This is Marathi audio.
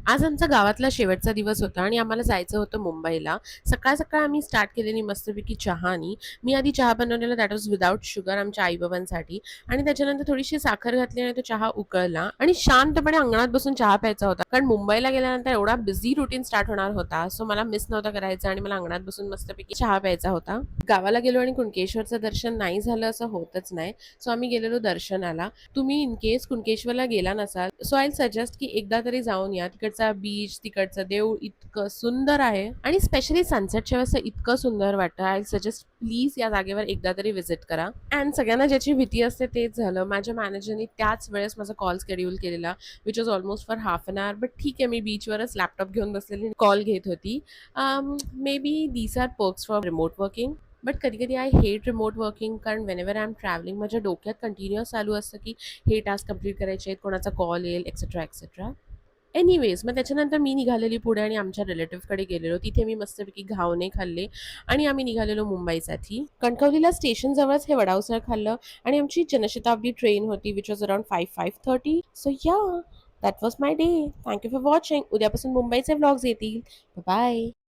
आज आमचा गावातला शेवटचा दिवस होता आणि आम्हाला जायचं होतं मुंबईला. सकाळ-सकाळ आम्ही स्टार्ट केलेली मस्तपैकी चहानी. मी आधी चहा बनवलेला दॅट वॉज विथआऊट शुगर आमच्या आई-बाबांसाठी आणि त्याच्यानंतर थोडीशी साखर घातली आणि तो चहा उकळला आणि शांतपणे अंगणात बसून चहा प्यायचा होता. कारण मुंबईला गेल्यानंतर एवढा बिझी रुटीन स्टार्ट होणार होता. सो मला मिस नव्हता करायचा आणि मला अंगणात बसून मस्तपैकी चहा प्यायचा होता. गावाला गेलो आणि कुणकेश्वरचं दर्शन नाही झालं असं होतच नाही. सो आम्ही गेलेलो दर्शनाला. तुम्ही इन केस कुणकेश्वरला गेला नसाल, सो आय सजेस्ट की एकदा तरी जाऊन या. तिकडचा बीच, तिकडचं देऊळ इतकं सुंदर आहे आणि स्पेशली सनसेटच्या वेळेस तर इतकं सुंदर वाटतं. आय सजेस्ट प्लीज या जागेवर एकदा तरी व्हिजिट करा. अँड सगळ्यांना ज्याची भीती असते तेच झालं. माझ्या मॅनेजरनी त्याच वेळेस माझा कॉल शेड्यूल केलेला, which was almost for half an hour. But ठीक आहे, मी बीचवरच लॅपटॉप घेऊन बसलेली कॉल घेत होती. May be these are perks for remote working. But कधी-कधी आय हेट रिमोट वर्किंग कारण व्हेनेव्हर आय एम ट्रॅव्हलिंग माझ्या डोक्यात कंटिन्युअस चालू असतं की हे टास्क कंप्लीट करायचे आहेत, कोणाचा कॉल येईल, एक्सेट्रा एक्सेट्रा. एनिवेज मग त्याच्यानंतर मी निघालेली पुढे आणि आमच्या रिलेटिव्हकडे गेलेलो. तिथे मी मस्तपैकी घावणे खाल्ले आणि आम्ही निघालेलो मुंबईसाठी. कणकवलीला स्टेशनजवळच हे वडावसळ खाल्लं आणि आमची जनशताब्दी ट्रेन होती विच वॉज अराउंड 5:30. सो या that was my day. Thank you for watching. उद्यापासून मुंबईचे व्लॉग्स येतील. बाय.